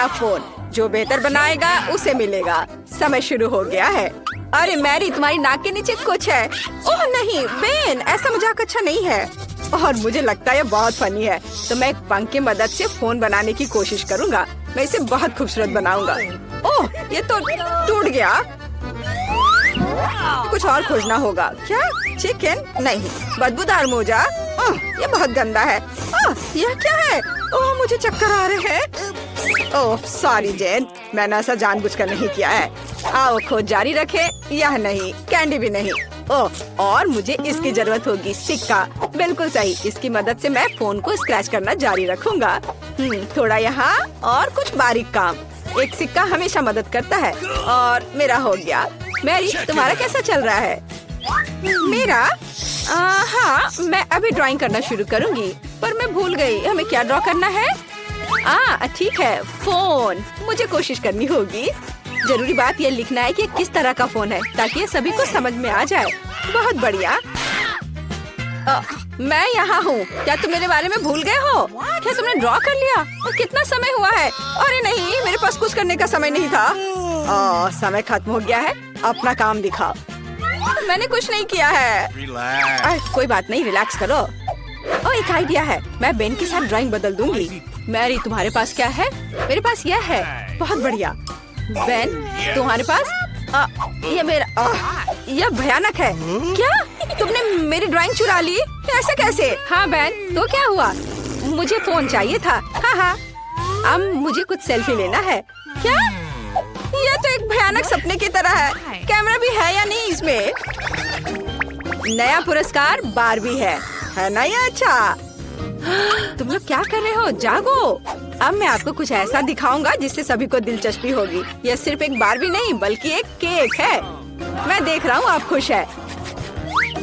नया फोन। जो बेहतर बनाएगा उसे मिलेगा। समय शुरू हो गया है। अरे मैरी, तुम्हारी नाक के नीचे कुछ है। ओह नहीं बेन, ऐसा मजाक अच्छा नहीं है। और मुझे लगता है बहुत फनी है। तो मैं एक पंख की मदद से फोन बनाने की कोशिश करूंगा। मैं इसे बहुत खूबसूरत बनाऊंगा। ओह, ये तो टूट गया। कुछ और खोजना होगा। क्या चिकन? नहीं, बदबूदार मोजा। ये बहुत गंदा है। यह क्या है? ओह, मुझे चक्कर आ रहे हैं। ओह सॉरी जेन, मैंने ऐसा जानबूझकर नहीं किया है। आओ खोज जारी रखे। यह नहीं, कैंडी भी नहीं। ओह, और मुझे इसकी जरूरत होगी। सिक्का, बिल्कुल सही। इसकी मदद से मैं फोन को स्क्रैच करना जारी रखूंगा। थोड़ा यहाँ और कुछ बारीक काम। एक सिक्का हमेशा मदद करता है। और मेरा हो गया। मैरी, तुम्हारा कैसा चल रहा है? मेरा? हाँ, मैं अभी ड्राइंग करना शुरू करूंगी। पर मैं भूल गई हमें क्या ड्रॉ करना है। ठीक है, फोन। मुझे कोशिश करनी होगी। जरूरी बात ये लिखना है कि किस तरह का फोन है, ताकि ये सभी को समझ में आ जाए। बहुत बढ़िया। मैं यहाँ हूँ। क्या तुम मेरे बारे में भूल गए हो? क्या तुमने ड्रॉ कर लिया? और कितना समय हुआ है? अरे नहीं, मेरे पास कुछ करने का समय नहीं था। समय खत्म हो गया है। अपना काम दिखाओ। मैंने कुछ नहीं किया है। कोई बात नहीं, रिलैक्स करो। एक आइडिया है। मैं बेन के साथ ड्राइंग बदल दूंगी। मैरी, तुम्हारे पास क्या है? मेरे पास यह है। बहुत बढ़िया। बेन, तुम्हारे पास? ये मेरा। यह भयानक है। क्या तुमने मेरी ड्राइंग चुरा ली? ऐसा कैसे? हाँ बेन, तो क्या हुआ? मुझे फोन चाहिए था। हाँ, अब मुझे कुछ सेल्फी लेना है। क्या? यह तो एक भयानक सपने की तरह है। कैमरा भी है या नहीं इसमें? नया पुरस्कार बारबी है ना? ये अच्छा। तुम लोग क्या कर रहे हो? जागो। अब मैं आपको कुछ ऐसा दिखाऊंगा जिससे सभी को दिलचस्पी होगी। यह सिर्फ एक बारबी नहीं बल्कि एक केक है। मैं देख रहा हूँ आप खुश है।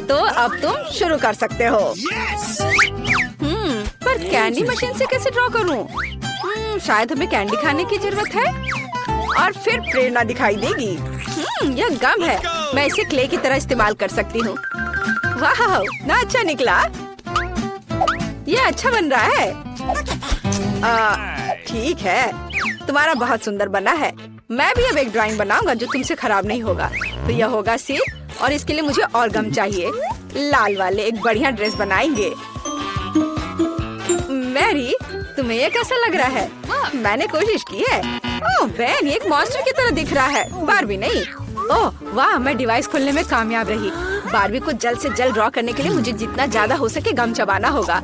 तो अब तुम शुरू कर सकते हो। पर कैंडी मशीन से कैसे ड्रॉ करूँ? शायद हमें कैंडी खाने की जरूरत है और फिर प्रेरणा दिखाई देगी। यह गम है। मैं इसे क्ले की तरह इस्तेमाल कर सकती हूँ। वाह, ना अच्छा निकला। यह अच्छा बन रहा है। ठीक है, तुम्हारा बहुत सुंदर बना है। मैं भी अब एक ड्राइंग बनाऊंगा जो तुमसे खराब नहीं होगा। तो यह होगा सी, और इसके लिए मुझे और गम चाहिए। लाल वाले एक बढ़िया ड्रेस बनाएंगे। मैरी, तुम्हें यह कैसा लग रहा है? मैंने कोशिश की है। ओह बेन, ये एक मॉन्स्टर की तरह दिख रहा है, बारबी नहीं। ओह वाह, मैं डिवाइस खोलने में कामयाब रही। बारबी को जल्द से जल्द ड्रॉ करने के लिए मुझे जितना ज्यादा हो सके गम चबाना होगा।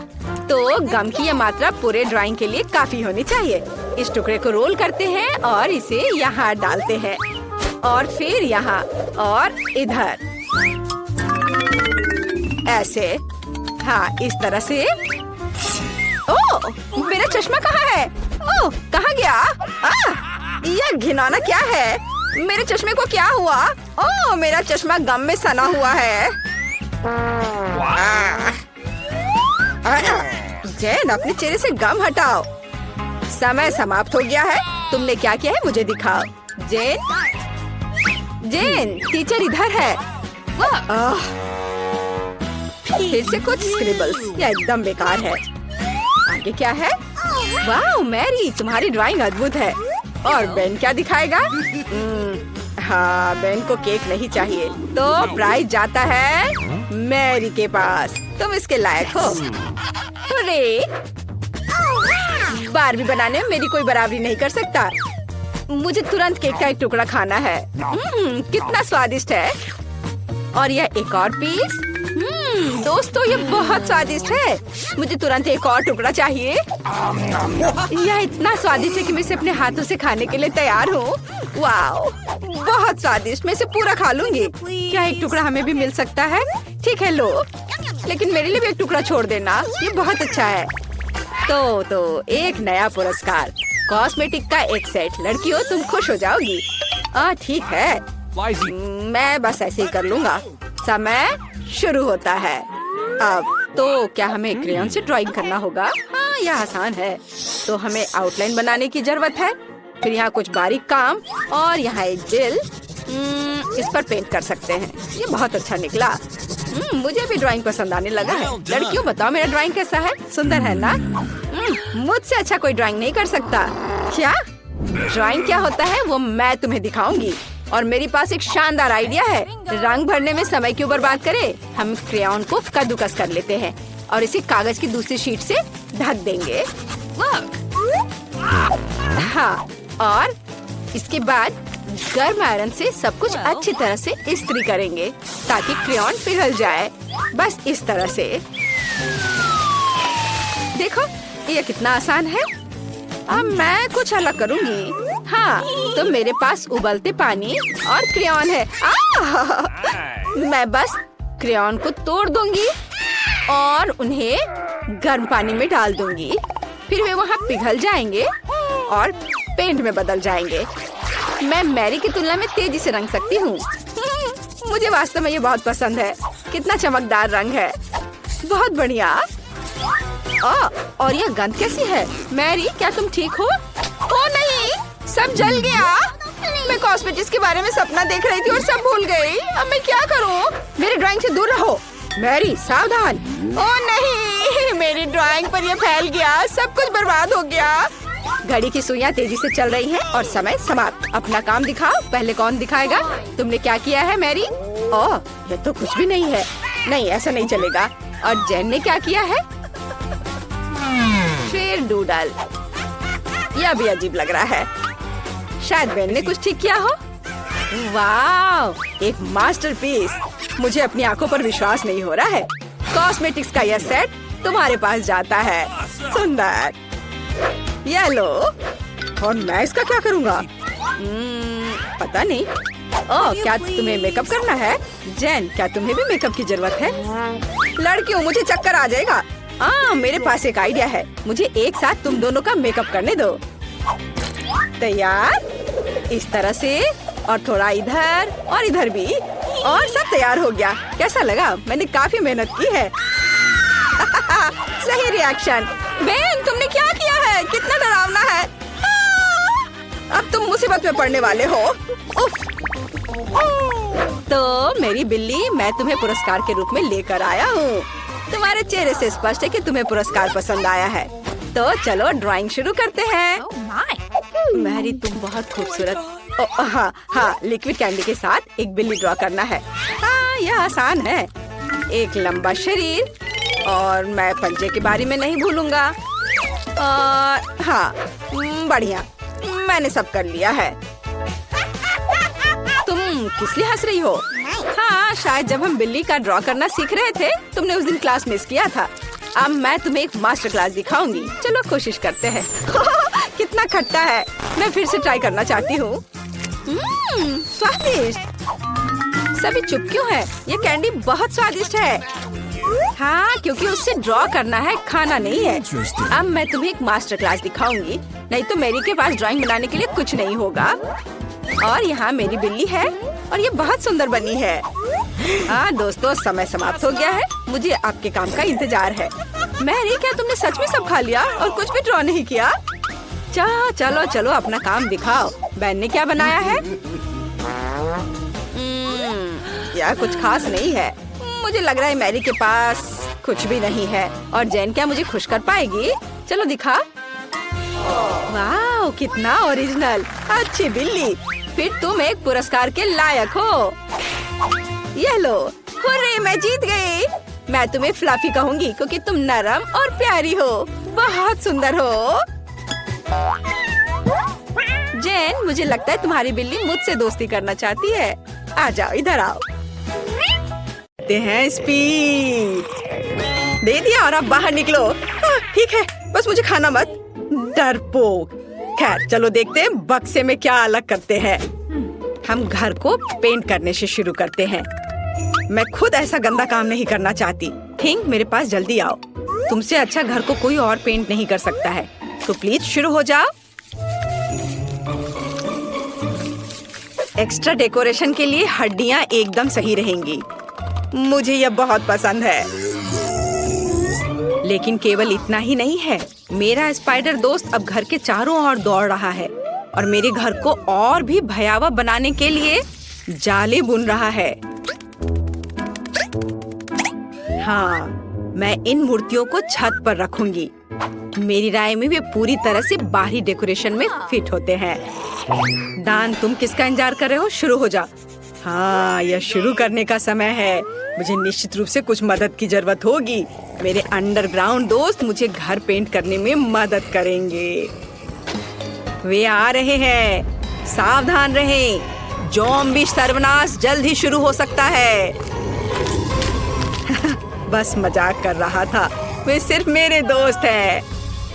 तो गम की यह मात्रा पूरे ड्राइंग के लिए काफी होनी चाहिए। इस टुकड़े को रोल करते हैं और इसे यहाँ डालते हैं और फिर यहाँ और इधर ऐसे। हाँ, इस तरह से। ओह, मेरा चश्मा कहाँ है? ओह, कहाँ गया? यह घिनौना क्या है? मेरे चश्मे को क्या हुआ? ओह, मेरा चश्मा गम में सना हुआ है। जेन, अपने चेहरे से गम हटाओ। समय समाप्त हो गया है। तुमने क्या किया है मुझे दिखाओ। जेन, टीचर इधर है। फिर से कुछ स्क्रिबल्स। यह एकदम बेकार है। आगे क्या है? वाह मैरी, तुम्हारी ड्राइंग अद्भुत है। और बेन क्या दिखाएगा? हाँ, बेन को केक नहीं चाहिए, तो प्राइज जाता है मैरी के पास। तुम इसके लायक हो। अरे, बारबी बनाने में मेरी कोई बराबरी नहीं कर सकता। मुझे तुरंत केक का एक टुकड़ा खाना है। कितना स्वादिष्ट है। और यह एक और पीस। दोस्तों, ये बहुत स्वादिष्ट है। मुझे तुरंत एक और टुकड़ा चाहिए। यह इतना स्वादिष्ट है कि मैं इसे अपने हाथों से खाने के लिए तैयार हूँ। वाओ, बहुत स्वादिष्ट। मैं इसे पूरा खा लूंगी। क्या एक टुकड़ा हमें भी मिल सकता है? ठीक है, लो। लेकिन मेरे लिए भी एक टुकड़ा छोड़ देना। ये बहुत अच्छा है। तो एक नया पुरस्कार, कॉस्मेटिक का एक सेट। लड़कियों, तुम खुश हो जाओगी। ठीक है, मैं बस ऐसे ही कर लूंगा। समय शुरू होता है। अब तो क्या हमें क्रेयॉन से ड्राइंग करना होगा? हाँ, यह आसान है। तो हमें आउटलाइन बनाने की जरूरत है। फिर यहाँ कुछ बारीक काम और यहाँ एक दिल। इस पर पेंट कर सकते हैं। ये बहुत अच्छा निकला। मुझे भी ड्राइंग पसंद आने लगा है। लड़कियों, बताओ मेरा ड्राइंग कैसा है? सुंदर है ना? मुझसे अच्छा कोई ड्राइंग नहीं कर सकता। क्या? ड्राइंग क्या होता है वो मैं तुम्हें दिखाऊंगी। और मेरे पास एक शानदार आइडिया है। रंग भरने में समय क्यों बर्बाद करें? हम क्रेयॉन को कद्दूकस कर लेते हैं और इसे कागज की दूसरी शीट से ढक देंगे। हाँ, और इसके बाद गर्म आयरन से सब कुछ अच्छी तरह से इस्त्री करेंगे ताकि क्रेयॉन पिघल जाए। बस इस तरह से। देखो ये कितना आसान है। अब मैं कुछ अलग करूंगी। हाँ, तो मेरे पास उबलते पानी और क्रेयॉन है। मैं बस क्रेयॉन को तोड़ दूंगी और उन्हें गर्म पानी में डाल दूंगी। फिर वे वहाँ पिघल जाएंगे और पेंट में बदल जाएंगे। मैं मैरी की तुलना में तेजी से रंग सकती हूँ। मुझे वास्तव में ये बहुत पसंद है। कितना चमकदार रंग है। बहुत बढ़िया। और ये गंध कैसी है? मैरी, क्या तुम ठीक हो? ओ नहीं, सब जल गया। मैं कॉस्मेटिक्स के बारे में सपना देख रही थी और सब भूल गई। अब मैं क्या करूं? मेरी ड्राइंग से दूर रहो। मैरी, सावधान। ओ नहीं, मेरी ड्राइंग पर ये फैल गया। सब कुछ बर्बाद हो गया। घड़ी की सुइयां तेजी से चल रही हैं और समय समाप्त। अपना काम दिखाओ। पहले कौन दिखाएगा? तुमने क्या किया है मैरी? ओह, ये तो कुछ भी नहीं है। नहीं, ऐसा नहीं चलेगा। और जेन ने क्या किया है? फिर डूडल। यह भी अजीब लग रहा है। शायद बेन ने कुछ ठीक किया हो। वाह, एक मास्टरपीस। मुझे अपनी आंखों पर विश्वास नहीं हो रहा है। कॉस्मेटिक्स का यह सेट तुम्हारे पास जाता है। सुंदर। ये लो। और मैं इसका क्या करूँगा? पता नहीं। ओह, क्या तुम्हें मेकअप करना है? जेन, क्या तुम्हें भी मेकअप की जरूरत है? लड़कियों, मुझे चक्कर आ जाएगा। मेरे पास एक आइडिया है। मुझे एक साथ तुम दोनों का मेकअप करने दो। तैयार? इस तरह से, और थोड़ा इधर और इधर भी, और सब तैयार हो गया। कैसा लगा? मैंने काफी मेहनत की है। सही रिएक्शन। बेन, तुमने क्या किया है? कितना डरावना है। अब तुम मुसीबत में पड़ने वाले हो। उफ। तो मेरी बिल्ली, मैं तुम्हें पुरस्कार के रूप में लेकर आया हूँ। तुम्हारे चेहरे से स्पष्ट है कि तुम्हें पुरस्कार पसंद आया है। तो चलो ड्राइंग शुरू करते हैं। मैरी, तुम बहुत खूबसूरत। हाँ, लिक्विड कैंडी के साथ एक बिल्ली ड्रॉ करना है। हाँ, यह आसान है। एक लंबा शरीर, और मैं पंजे के बारे में नहीं भूलूंगा। और हाँ, बढ़िया, मैंने सब कर लिया है। तुम किस लिए हंस रही हो? हाँ, शायद जब हम बिल्ली का ड्रॉ करना सीख रहे थे, तुमने उस दिन क्लास मिस किया था। अब मैं तुम्हें एक मास्टर क्लास दिखाऊंगी। चलो कोशिश करते हैं। कितना खट्टा है। मैं फिर से ट्राई करना चाहती हूँ। स्वादिष्ट। सभी चुप क्यों है? ये कैंडी बहुत स्वादिष्ट है। हाँ, क्योंकि उससे ड्रॉ करना है, खाना नहीं है। अब मैं तुम्हें एक मास्टर क्लास दिखाऊंगी, नहीं तो मेरी के पास ड्राइंग बनाने के लिए कुछ नहीं होगा। और यहाँ मेरी बिल्ली है और ये बहुत सुंदर बनी है। हाँ दोस्तों, समय समाप्त हो गया है। मुझे आपके काम का इंतजार है। मैरी, क्या तुमने सच में सब खा लिया और कुछ भी ड्रॉ नहीं किया? चलो चलो अपना काम दिखाओ। बेन ने क्या बनाया है? यह कुछ खास नहीं है। मुझे लग रहा है मैरी के पास कुछ भी नहीं है। और जेन क्या मुझे खुश कर पाएगी? चलो दिखा। वाह, कितना ओरिजिनल। अच्छी बिल्ली, फिर तुम एक पुरस्कार के लायक हो। ये लो। हुर्रे, मैं जीत गई। मैं तुम्हें फ्लफी कहूंगी क्योंकि तुम नरम और प्यारी हो। बहुत सुंदर हो। जेन, मुझे लगता है तुम्हारी बिल्ली मुझसे दोस्ती करना चाहती है। आ जाओ, इधर आओ। हैं स्पीड दे दिया और अब बाहर निकलो। ठीक है, बस मुझे खाना मत। डरपोक। खैर, चलो देखते हैं बक्से में क्या अलग करते हैं। हम घर को पेंट करने से शुरू करते हैं। मैं खुद ऐसा गंदा काम नहीं करना चाहती। थिंक, मेरे पास जल्दी आओ। तुमसे अच्छा घर को कोई और पेंट नहीं कर सकता है। तो प्लीज शुरू हो जाओ। एक्स्ट्रा डेकोरेशन के लिए हड्डियाँ एकदम सही रहेंगी। मुझे यह बहुत पसंद है। लेकिन केवल इतना ही नहीं है। मेरा स्पाइडर दोस्त अब घर के चारों ओर दौड़ रहा है और मेरे घर को और भी भयावह बनाने के लिए जाले बुन रहा है। हाँ, मैं इन मूर्तियों को छत पर रखूंगी। मेरी राय में वे पूरी तरह से बाहरी डेकोरेशन में फिट होते हैं। दान, तुम किसका इंतजार कर रहे हो? शुरू हो जा। हाँ, यह शुरू करने का समय है। मुझे निश्चित रूप से कुछ मदद की जरूरत होगी। मेरे अंडरग्राउंड दोस्त मुझे घर पेंट करने में मदद करेंगे। वे आ रहे हैं, सावधान रहें। ज़ॉम्बी सर्वनाश जल्द ही शुरू हो सकता है। बस मजाक कर रहा था। वे सिर्फ मेरे दोस्त हैं।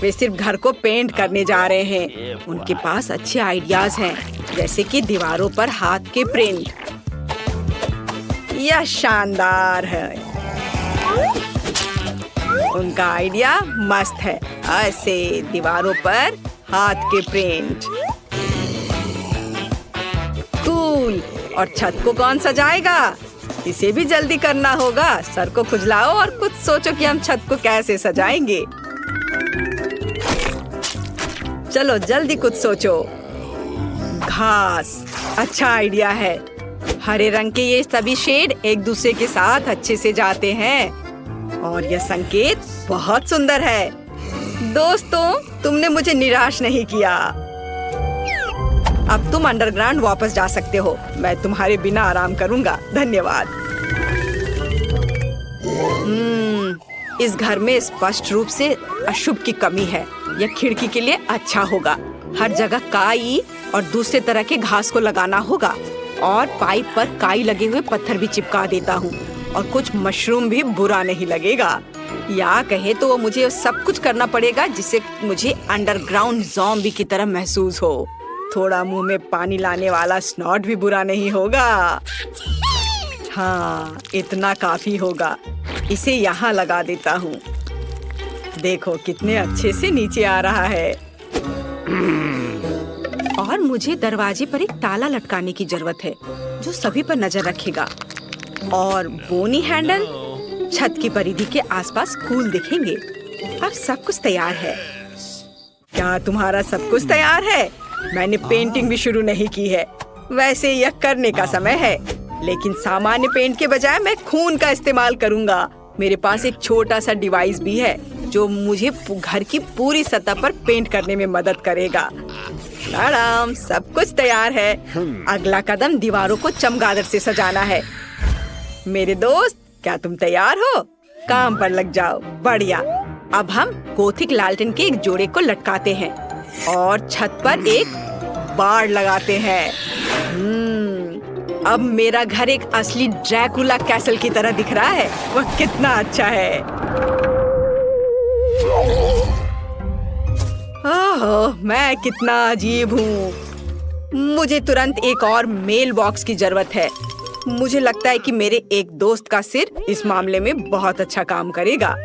वे सिर्फ घर को पेंट करने जा रहे हैं। उनके पास अच्छे आइडियाज हैं, जैसे कि दीवारों पर हाथ के प्रिंट। यह शानदार है। उनका आइडिया मस्त है। ऐसे दीवारों पर हाथ के प्रिंट। कूल। और छत को कौन सजाएगा? इसे भी जल्दी करना होगा। सर को खुजलाओ और कुछ सोचो कि हम छत को कैसे सजाएंगे। चलो जल्दी कुछ सोचो। घास, अच्छा आइडिया है। हरे रंग के ये सभी शेड एक दूसरे के साथ अच्छे से जाते हैं और यह संकेत बहुत सुंदर है। दोस्तों, तुमने मुझे निराश नहीं किया। अब तुम अंडरग्राउंड वापस जा सकते हो। मैं तुम्हारे बिना आराम करूंगा। धन्यवाद। इस घर में स्पष्ट रूप से अशुभ की कमी है। यह खिड़की के लिए अच्छा होगा। हर जगह काई और दूसरे तरह के घास को लगाना होगा और पाइप पर काई लगे हुए पत्थर भी चिपका देता हूँ और कुछ मशरूम भी बुरा नहीं लगेगा। या कहे तो वो मुझे सब कुछ करना पड़ेगा जिससे मुझे अंडरग्राउंड ज़ॉम्बी की तरह महसूस हो। थोड़ा मुंह में पानी लाने वाला स्नॉट भी बुरा नहीं होगा। हाँ, इतना काफी होगा। इसे यहाँ लगा देता हूँ। देखो कितने अच्छे से नीचे आ रहा है। और मुझे दरवाजे पर एक ताला लटकाने की जरूरत है जो सभी पर नजर रखेगा। और बोनी हैंडल छत की परिधि के आसपास कूल दिखेंगे। अब सब कुछ तैयार है। क्या तुम्हारा सब कुछ तैयार है? मैंने पेंटिंग भी शुरू नहीं की है। वैसे यह करने का समय है, लेकिन सामान्य पेंट के बजाय मैं खून का इस्तेमाल करूंगा। मेरे पास एक छोटा सा डिवाइस भी है जो मुझे घर की पूरी सतह पर पेंट करने में मदद करेगा। आराम, सब कुछ तैयार है। अगला कदम दीवारों को चमगादड़ से सजाना है। मेरे दोस्त, क्या तुम तैयार हो? काम पर लग जाओ। बढ़िया। अब हम गोथिक लालटेन के एक जोड़े को लटकाते हैं और छत पर एक बाड़ लगाते हैं। अब मेरा घर एक असली ड्रैकुला कैसल की तरह दिख रहा है। वह कितना अच्छा है। ओह, मैं कितना अजीब हूँ। मुझे तुरंत एक और मेल बॉक्स की जरूरत है। मुझे लगता है कि मेरे एक दोस्त का सिर इस मामले में बहुत अच्छा काम करेगा।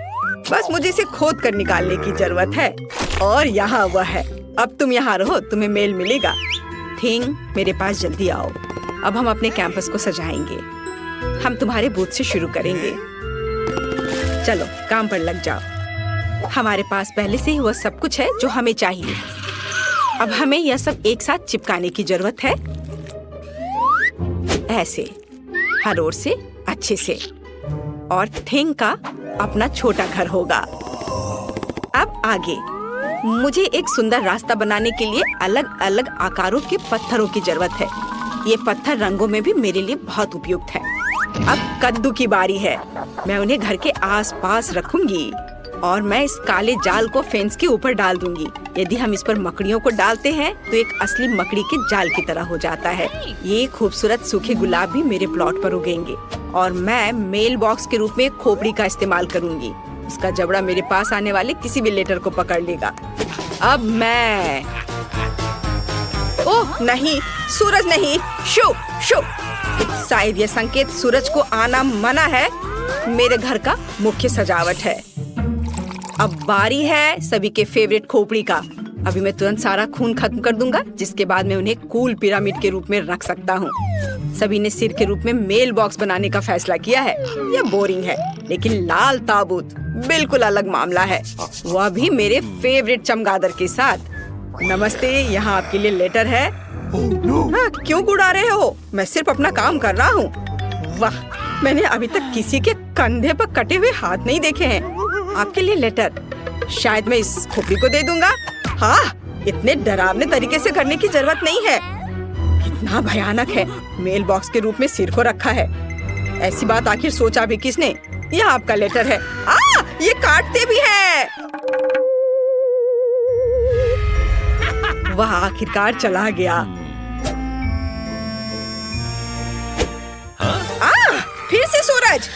बस मुझे इसे खोद कर निकालने की जरूरत है। और यहाँ वह है। अब तुम यहाँ रहो, तुम्हें मेल मिलेगा। थिंग, मेरे पास जल्दी आओ। अब हम अपने कैंपस को सजाएंगे। हम तुम्हारे बूथ से शुरू करेंगे। चलो काम पर लग जाओ। हमारे पास पहले से ही वह सब कुछ है जो हमें चाहिए। अब हमें यह सब एक साथ चिपकाने की जरूरत है। ऐसे हर ओर से अच्छे से। और थिंग का अपना छोटा घर होगा। अब आगे मुझे एक सुंदर रास्ता बनाने के लिए अलग अलग आकारों के पत्थरों की जरूरत है। ये पत्थर रंगों में भी मेरे लिए बहुत उपयुक्त है। अब कद्दू की बारी है। मैं उन्हें घर के आसपास रखूंगी और मैं इस काले जाल को फेंस के ऊपर डाल दूंगी। यदि हम इस पर मकड़ियों को डालते हैं तो एक असली मकड़ी के जाल की तरह हो जाता है। ये खूबसूरत सूखे गुलाब भी मेरे प्लॉट पर उगेंगे और मैं मेल बॉक्स के रूप में एक खोपड़ी का इस्तेमाल करूंगी। उसका जबड़ा मेरे पास आने वाले किसी भी लेटर को पकड़ लेगा। अब मैं ओह नहीं, सूरज नहीं। Show show. शायद ये संकेत सूरज को आना मना है। मेरे घर का मुख्य सजावट है। अब बारी है सभी के फेवरेट खोपड़ी का। अभी मैं तुरंत सारा खून खत्म कर दूंगा, जिसके बाद मैं उन्हें कूल पिरामिड के रूप में रख सकता हूँ। सभी ने सिर के रूप में मेल बॉक्स बनाने का फैसला किया है। यह बोरिंग है, लेकिन लाल ताबूत बिल्कुल अलग मामला है, वह भी मेरे फेवरेट चमगादड़ के साथ। नमस्ते, यहाँ आपके लिए लेटर है। हाँ, क्यों उड़ा रहे हो? मैं सिर्फ अपना काम कर रहा हूँ। वाह, मैंने अभी तक किसी के कंधे पर कटे हुए हाथ नहीं देखे हैं। आपके लिए लेटर। शायद मैं इस खोपड़ी को दे दूंगा। हाँ, इतने डरावने तरीके से करने की जरूरत नहीं है। कितना भयानक है, मेल बॉक्स के रूप में सिर को रखा है। ऐसी बात आखिर सोचा भी किसने? यह आपका लेटर है। ये काटते भी है। वह आखिरकार चला गया। फिर से सूरज।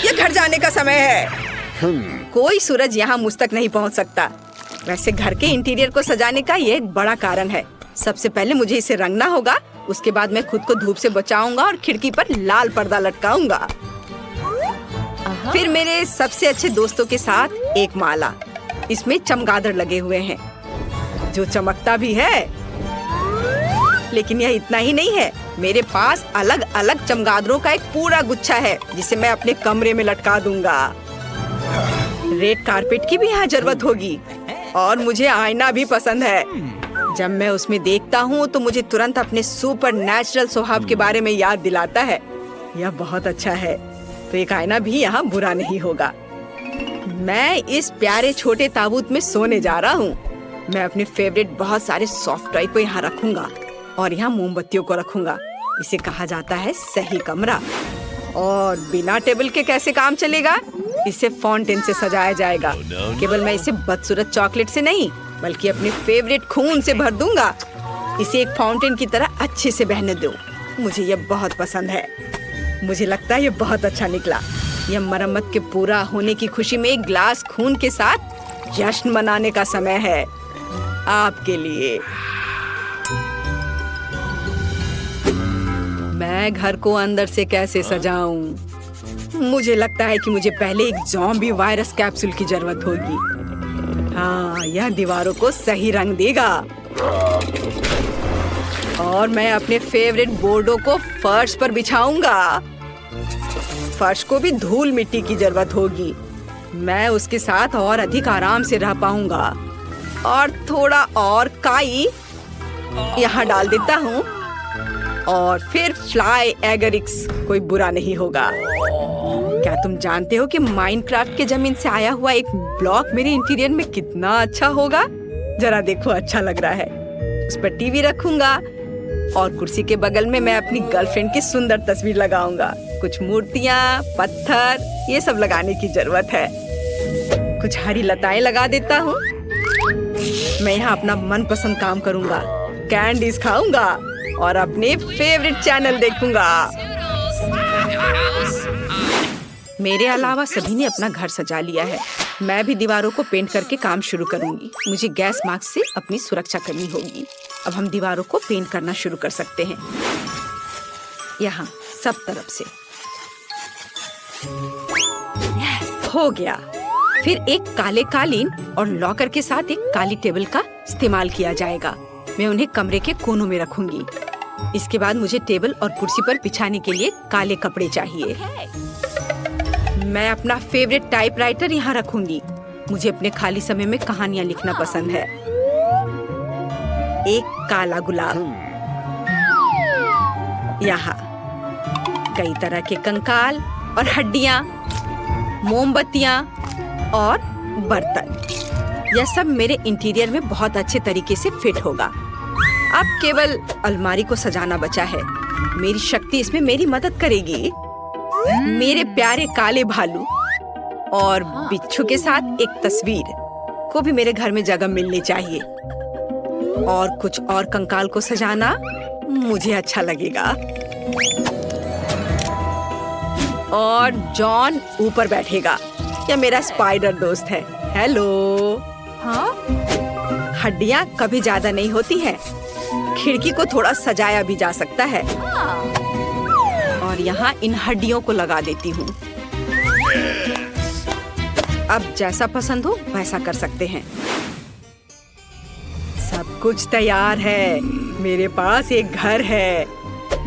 ये घर जाने का समय है। कोई सूरज यहाँ मुझ तक नहीं पहुँच सकता। वैसे घर के इंटीरियर को सजाने का ये एक बड़ा कारण है। सबसे पहले मुझे इसे रंगना होगा, उसके बाद मैं खुद को धूप से बचाऊंगा और खिड़की पर लाल पर्दा लटकाऊंगा। फिर मेरे सबसे अच्छे दोस्तों के साथ एक माला। इसमें चमगादड़ लगे हुए हैं जो चमकता भी है। लेकिन यह इतना ही नहीं है, मेरे पास अलग अलग चमगादड़ों का एक पूरा गुच्छा है जिसे मैं अपने कमरे में लटका दूंगा। रेड कारपेट की भी यहाँ जरूरत होगी और मुझे आईना भी पसंद है। जब मैं उसमें देखता हूँ तो मुझे तुरंत अपने सुपर नेचुरल स्वभाव के बारे में याद दिलाता है। यह बहुत अच्छा है, तो एक आईना भी यहाँ बुरा नहीं होगा। मैं इस प्यारे छोटे ताबूत में सोने जा रहा हूँ। मैं अपने फेवरेट बहुत सारे सॉफ्ट टॉय को यहाँ रखूंगा और यहाँ मोमबत्तियों को रखूंगा। इसे कहा जाता है सही कमरा। और बिना टेबल के कैसे काम चलेगा? इसे फाउंटेन से सजाया जाएगा। केवल मैं इसे बदसूरत चॉकलेट से नहीं बल्कि अपने फेवरेट खून से भर दूंगा। इसे एक फाउंटेन की तरह अच्छे से बहने दो। मुझे यह बहुत पसंद है। मुझे लगता है ये बहुत अच्छा निकला। यह मरम्मत के पूरा होने की खुशी में एक ग्लास खून के साथ जश्न मनाने का समय है आपके लिए। मैं घर को अंदर से कैसे सजाऊं? मुझे लगता है कि मुझे पहले एक ज़ॉम्बी वायरस कैप्सूल की जरूरत होगी। हाँ, यह दीवारों को सही रंग देगा। और मैं अपने फेवरेट बोर्डों को फर्श पर बिछाऊंगा। फर्श को भी धूल मिट्टी की जरूरत होगी। मैं उसके साथ और अधिक आराम से रह पाऊंगा। और थोड़ा और काई यहाँ डाल देता हूँ। और फिर फ्लाई एगरिक्स कोई बुरा नहीं होगा। क्या तुम जानते हो कि माइनक्राफ्ट के जमीन से आया हुआ एक ब्लॉक मेरे इंटीरियर में कितना अच्छा होगा? जरा देखो, अच्छा लग रहा है। उस पर टीवी रखूंगा और कुर्सी के बगल में मैं अपनी गर्लफ्रेंड की सुंदर तस्वीर लगाऊंगा। कुछ मूर्तियाँ, पत्थर, ये सब लगाने की जरूरत है। कुछ हरी लताएं लगा देता हूँ। मैं यहाँ अपना मनपसंद काम करूंगा, कैंडीज खाऊंगा और अपने फेवरेट चैनल देखूंगा। मेरे अलावा सभी ने अपना घर सजा लिया है। मैं भी दीवारों को पेंट करके काम शुरू करूंगी। मुझे गैस मास्क से अपनी सुरक्षा करनी होगी। अब हम दीवारों को पेंट करना शुरू कर सकते हैं। यहाँ सब तरफ से। हो गया। फिर एक काले कालीन और लॉकर के साथ एक काली टेबल का इस्तेमाल किया जाएगा। मैं उन्हें कमरे के कोनों में रखूंगी। इसके बाद मुझे टेबल और कुर्सी पर बिछाने के लिए काले कपड़े चाहिए। मैं अपना फेवरेट टाइपराइटर यहाँ रखूंगी। मुझे अपने खाली समय में कहानियाँ लिखना पसंद है। एक काला गुलाब। यहाँ कई तरह के कंकाल और हड्डियाँ, मोमबत्तियाँ और बर्तन। यह सब मेरे इंटीरियर में बहुत अच्छे तरीके से फिट होगा। अब केवल अलमारी को सजाना बचा है। मेरी शक्ति इसमें मेरी मदद करेगी। मेरे प्यारे काले भालू और बिच्छू के साथ एक तस्वीर को भी मेरे घर में जगह मिलनी चाहिए। और कुछ और कंकाल को सजाना मुझे अच्छा लगेगा। और जॉन ऊपर बैठेगा। यह मेरा स्पाइडर दोस्त है। हेलो। हाँ? हड्डियाँ कभी ज्यादा नहीं होती हैं। खिड़की को थोड़ा सजाया भी जा सकता है। और यहाँ इन हड्डियों को लगा देती हूँ। अब जैसा पसंद हो वैसा कर सकते हैं। सब कुछ तैयार है। मेरे पास एक घर है।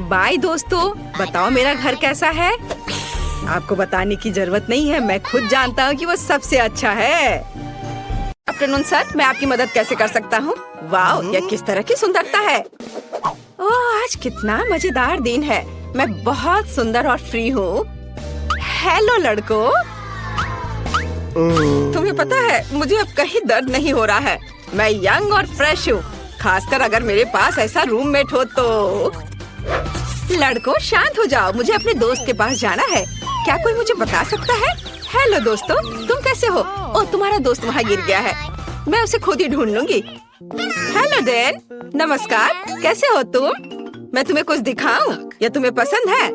बाय दोस्तों, बताओ मेरा घर कैसा है? आपको बताने की जरूरत नहीं है, मैं खुद जानता हूँ कि वो सबसे अच्छा है। आफ्टरनून सर, मैं आपकी मदद कैसे कर सकता हूँ? वाह, यह किस तरह की सुंदरता है। ओह, आज कितना मजेदार दिन है। मैं बहुत सुंदर और फ्री हूँ। हेलो लड़कों। तुम्हें पता है मुझे अब कहीं दर्द नहीं हो रहा है। मैं यंग और फ्रेश हूँ, खासकर अगर मेरे पास ऐसा रूममेट हो तो। लड़कों शांत हो जाओ, मुझे अपने दोस्त के पास जाना है। क्या कोई मुझे बता सकता है? हेलो दोस्तों, तुम कैसे हो? ओह, तुम्हारा दोस्त वहाँ गिर गया है, मैं उसे खुद ही ढूंढ लूंगी। हेलो डैन, नमस्कार, कैसे हो तुम? मैं तुम्हें कुछ दिखाऊं? या तुम्हें पसंद है?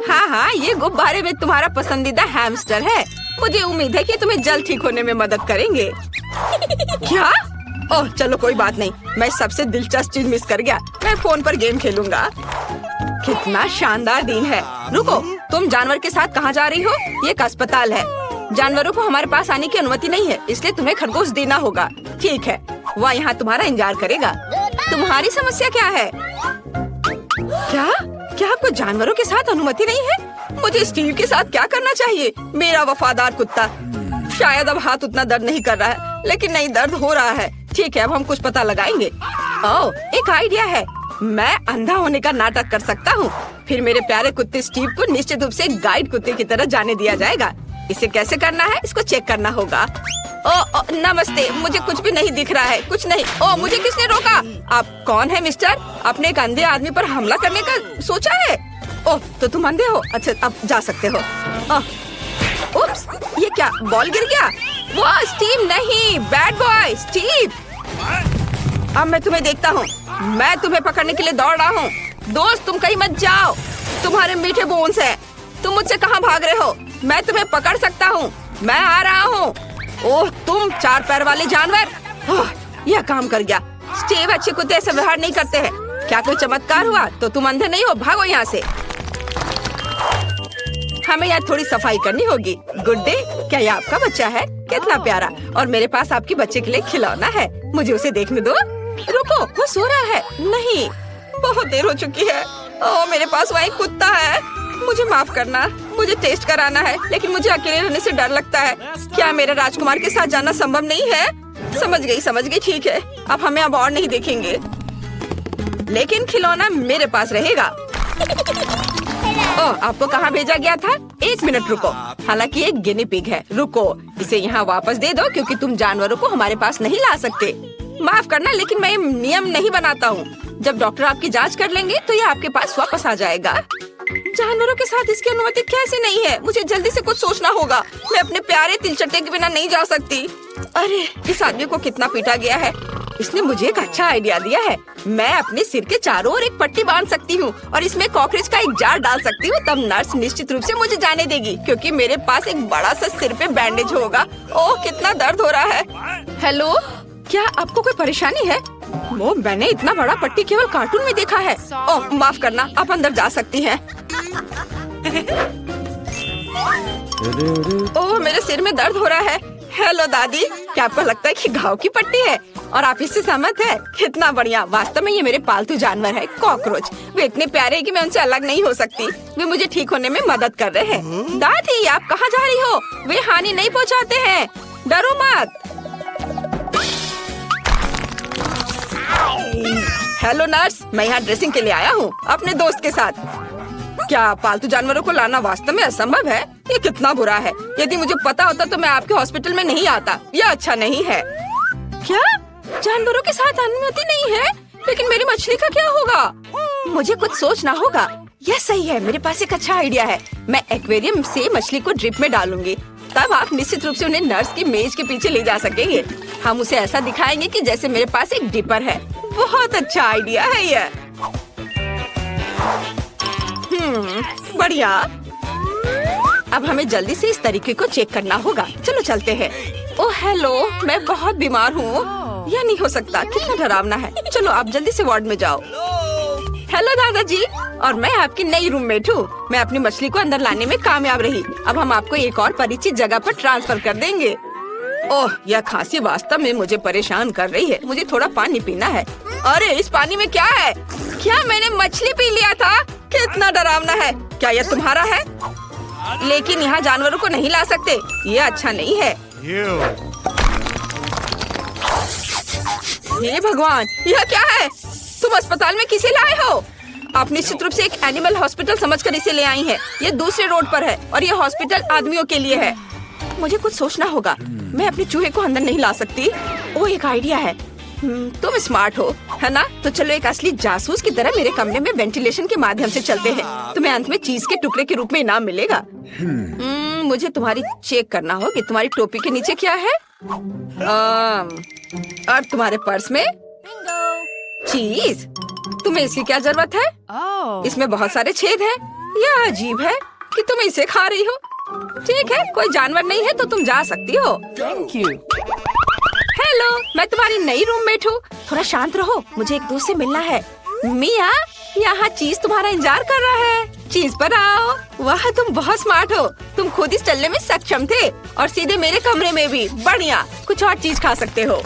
हाँ हाँ, ये गुब्बारे में तुम्हारा पसंदीदा हैमस्टर है। मुझे उम्मीद है कि तुम्हें जल्द ठीक होने में मदद करेंगे। क्या? ओह चलो कोई बात नहीं, मैं सबसे दिलचस्प चीज मिस कर गया। मैं फोन पर गेम खेलूंगा। कितना शानदार दिन है। रुको, तुम जानवर के साथ कहाँ जा रही हो? ये एक अस्पताल है, जानवरों को हमारे पास आने की अनुमति नहीं है, इसलिए तुम्हें खरगोश देना होगा। ठीक है, वह यहाँ तुम्हारा इंतजार करेगा। तुम्हारी समस्या क्या है? क्या क्या आपको जानवरों के साथ अनुमति नहीं है? मुझे स्टीव के साथ क्या करना चाहिए? मेरा वफादार कुत्ता। शायद अब हाथ उतना दर्द नहीं कर रहा है, लेकिन नहीं दर्द हो रहा है। ठीक है, अब हम कुछ पता लगाएंगे। ओह, एक आइडिया है। मैं अंधा होने का नाटक कर सकता हूँ, फिर मेरे प्यारे कुत्ते स्टीव को निश्चित रूप से गाइड कुत्ते की तरह जाने दिया जाएगा। इसे कैसे करना है, इसको चेक करना होगा। ओ, नमस्ते, मुझे कुछ भी नहीं दिख रहा है। कुछ नहीं। ओ, मुझे किसने रोका? आप कौन है मिस्टर? आपने एक अंधे आदमी पर हमला करने का सोचा है? ओह, तो तुम अंधे हो? अच्छा, अब जा सकते हो। उप्स, ये क्या, बॉल गिर गया? वो स्टीव नहीं, बैड बॉय स्टीव। अब मैं तुम्हें देखता हूँ, मैं तुम्हें पकड़ने के लिए दौड़ रहा हूँ। दोस्त, तुम कहीं मत जाओ, तुम्हारे मीठे बोन्स हैं। तुम मुझसे कहाँ भाग रहे हो? मैं तुम्हें पकड़ सकता हूँ, मैं आ रहा हूँ। ओह, तुम 4 पैर वाले जानवर। ओह, यह काम कर गया। स्टीव, अच्छे कुत्ते ऐसे व्यवहार नहीं करते हैं। क्या कोई चमत्कार हुआ? तो तुम अंधे नहीं हो, भागो यहाँ से। हमें यहाँ थोड़ी सफाई करनी होगी। गुड डे, क्या ये आपका बच्चा है? कितना प्यारा। और मेरे पास आपके बच्चे के लिए खिलौना है, मुझे उसे देखने दो। रुको, वो सो रहा है। नहीं, बहुत देर हो चुकी है। ओह, मेरे पास वहाँ एक कुत्ता है। मुझे माफ करना, मुझे टेस्ट कराना है, लेकिन मुझे अकेले रहने से डर लगता है। क्या मेरे राजकुमार के साथ जाना संभव नहीं है? समझ गई, ठीक है। अब हमें अब और नहीं देखेंगे, लेकिन खिलौना मेरे पास रहेगा। ओह, आपको कहाँ भेजा गया था? 1 मिनट रुको। हालांकि एक गिनी पिग है। रुको, इसे यहाँ वापस दे दो, क्योंकि तुम जानवरों को हमारे पास नहीं ला सकते। माफ करना, लेकिन मैं नियम नहीं बनाता हूँ। जब डॉक्टर आपकी जांच कर लेंगे तो ये आपके पास वापस आ जाएगा। जानवरों के साथ इसकी अनुमति कैसे नहीं है? मुझे जल्दी से कुछ सोचना होगा। मैं अपने प्यारे तिलचट्टे के बिना नहीं जा सकती। अरे, इस आदमी को कितना पीटा गया है। इसने मुझे एक अच्छा आइडिया दिया है। मैं अपने सिर के चारों ओर एक पट्टी बांध सकती हूँ और इसमें कॉकरोच का एक जार डाल सकती हूँ। तब नर्स निश्चित रूप से मुझे जाने देगी, क्योंकि मेरे पास एक बड़ा सा सिर पे बैंडेज होगा। ओह, कितना दर्द हो रहा है। हेलो, क्या आपको कोई परेशानी है? वो मैंने इतना बड़ा पट्टी केवल कार्टून में देखा है। ओह, माफ करना, आप अंदर जा सकती हैं। ओह, मेरे सिर में दर्द हो रहा है। हेलो दादी, क्या आपको लगता है कि घाव की पट्टी है और आप इससे सहमत है? कितना बढ़िया। वास्तव में ये मेरे पालतू जानवर है, कॉकरोच। वे इतने प्यारे हैं कि मैं उनसे अलग नहीं हो सकती। वे मुझे ठीक होने में मदद कर रहे हैं। दादी, आप कहाँ जा रही हो? वे हानि नहीं पहुँचाते हैं, डरो मत। हेलो नर्स, मैं यहाँ ड्रेसिंग के लिए आया हूँ अपने दोस्त के साथ। क्या पालतू जानवरों को लाना वास्तव में असंभव है? ये कितना बुरा है। यदि मुझे पता होता तो मैं आपके हॉस्पिटल में नहीं आता। यह अच्छा नहीं है। क्या जानवरों के साथ अनुमति नहीं है? लेकिन मेरी मछली का क्या होगा? मुझे कुछ सोचना होगा। यह सही है, मेरे पास एक अच्छा आइडिया है। मैं एक्वेरियम से मछली को ड्रिप में डालूंगी, तब आप निश्चित रूप से उन्हें नर्स की मेज के पीछे ले जा सकेंगे। हम उसे ऐसा दिखाएंगे कि जैसे मेरे पास एक डिपर है। बहुत अच्छा आइडिया है यह। बढ़िया। अब हमें जल्दी से इस तरीके को चेक करना होगा। चलो चलते हैं। ओह हेलो, मैं बहुत बीमार हूँ। यह नहीं हो सकता, कितना डरावना है। चलो आप जल्दी से वार्ड में जाओ। हेलो दादाजी, और मैं आपकी नई रूममेट हूँ। मैं अपनी मछली को अंदर लाने में कामयाब रही। अब हम आपको एक और परिचित जगह पर ट्रांसफर कर देंगे। ओह, यह खांसी वास्तव में मुझे परेशान कर रही है। मुझे थोड़ा पानी पीना है। अरे, इस पानी में क्या है? क्या मैंने मछली पी लिया था? कितना डरावना है। क्या यह तुम्हारा है? लेकिन यहाँ जानवरों को नहीं ला सकते, ये अच्छा नहीं है। हे भगवान, यह क्या है? तुम अस्पताल में किसे लाए हो? आप निश्चित रूप से एक एनिमल हॉस्पिटल समझकर इसे ले आई हैं। ये दूसरे रोड पर है और ये हॉस्पिटल आदमियों के लिए है। मुझे कुछ सोचना होगा। मैं अपने चूहे को अंदर नहीं ला सकती। ओ, एक आइडिया है। तुम स्मार्ट हो, है ना? तो चलो एक असली जासूस की तरह मेरे कमरे में वेंटिलेशन के माध्यम से चलते हैं। तुम्हें अंत में चीज के टुकड़े के रूप में इनाम मिलेगा। मुझे तुम्हारी चेक करना हो कि तुम्हारी टोपी के नीचे क्या है। और तुम्हारे पर्स में चीज। तुम्हें इसकी क्या जरूरत है? इसमें बहुत सारे छेद हैं। यह अजीब है कि तुम इसे खा रही हो। ठीक है, कोई जानवर नहीं है तो तुम जा सकती हो। Thank you. हेलो, मैं तुम्हारी नई रूममेट हूँ। थोड़ा शांत रहो, मुझे एक दोस्त से मिलना है। मिया, यहाँ चीज तुम्हारा इंतजार कर रहा है। चीज पर आओ। वाह, तुम बहुत स्मार्ट हो। तुम खुद इस चलने में सक्षम थे और सीधे मेरे कमरे में भी। बढ़िया, कुछ और चीज खा सकते हो।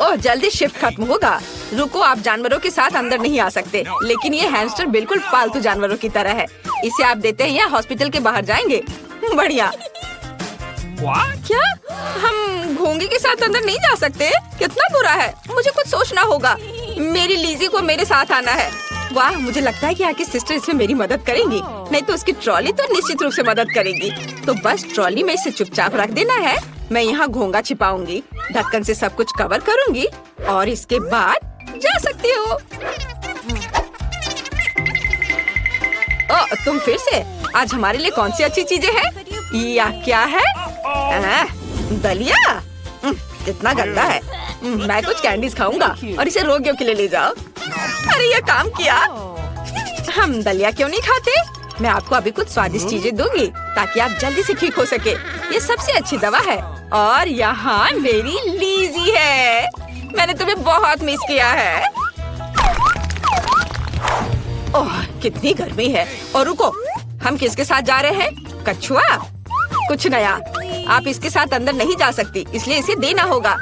ओह, जल्दी शिफ्ट खत्म होगा। रुको, आप जानवरों के साथ अंदर नहीं आ सकते, लेकिन ये हैमस्टर बिल्कुल पालतू जानवरों की तरह है। इसे आप देते हैं या हॉस्पिटल के बाहर जाएंगे। बढ़िया। क्या हम घोंगे के साथ अंदर नहीं जा सकते? कितना बुरा है। मुझे कुछ सोचना होगा। मेरी लीजी को मेरे साथ आना है। वाह, मुझे लगता है कि आपकी सिस्टर इसमें मेरी मदद करेंगी। नहीं तो उसकी ट्रॉली तो निश्चित रूप से मदद करेगी। तो बस ट्रॉली में इसे चुपचाप रख देना है। मैं यहाँ घोंगा छिपाऊंगी, ढक्कन से सब कुछ कवर करूंगी और इसके बाद जा सकती हो। तुम फिर से? आज हमारे लिए कौन सी अच्छी चीजें हैं? या क्या है? दलिया? कितना गंदा है। मैं कुछ कैंडीज खाऊंगा और इसे रोगियों के लिए ले जाओ। अरे, ये काम किया। हम दलिया क्यों नहीं खाते? मैं आपको अभी कुछ स्वादिष्ट चीजें दूंगी ताकि आप जल्दी से ठीक हो सके। ये सबसे अच्छी दवा है। और यहाँ मेरी लीजी है। मैंने तुम्हें बहुत मिस किया है। ओह, कितनी गर्मी है। और रुको, हम किसके साथ जा रहे हैं? कछुआ? कुछ नया। आप इसके साथ अंदर नहीं जा सकती, इसलिए इसे देना होगा,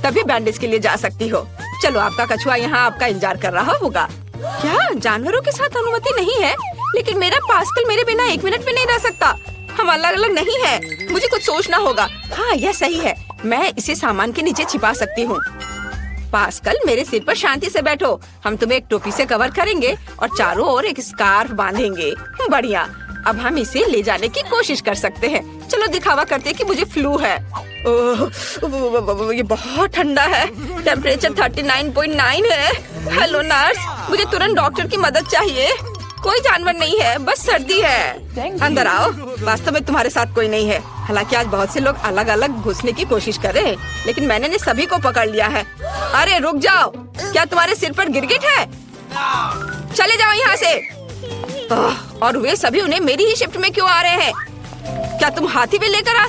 तभी बैंडेज के लिए जा सकती हो। चलो, आपका कछुआ यहाँ आपका इंतजार कर रहा होगा। क्या जानवरों के साथ अनुमति नहीं है? लेकिन मेरा पास्कल मेरे बिना 1 मिनट भी नहीं रह सकता। हम अलग अलग नहीं है। मुझे कुछ सोचना होगा। हाँ, यह सही है। मैं इसे सामान के नीचे छिपा सकती हूँ। पास्कल, मेरे सिर पर शांति से बैठो। हम तुम्हें एक टोपी से कवर करेंगे और चारों ओर एक स्कार्फ बांधेंगे। बढ़िया। अब हम इसे ले जाने की कोशिश कर सकते हैं। चलो दिखावा करते हैं कि मुझे फ्लू है। ओह, ये बहुत ठंडा है। टेम्परेचर 39.9 है। हेलो नर्स, मुझे तुरंत डॉक्टर की मदद चाहिए। कोई जानवर नहीं है, बस सर्दी है। अंदर आओ। वास्तव में तुम्हारे साथ कोई नहीं है। हालांकि आज बहुत से लोग अलग अलग घुसने की कोशिश कर रहे हैं, लेकिन मैंने सभी को पकड़ लिया है। अरे रुक जाओ, क्या तुम्हारे सिर पर गिरगिट है? चले जाओ यहाँ से। और वे सभी उन्हें मेरी ही शिफ्ट में क्यों आ रहे हैं? क्या तुम हाथी भी लेकर आ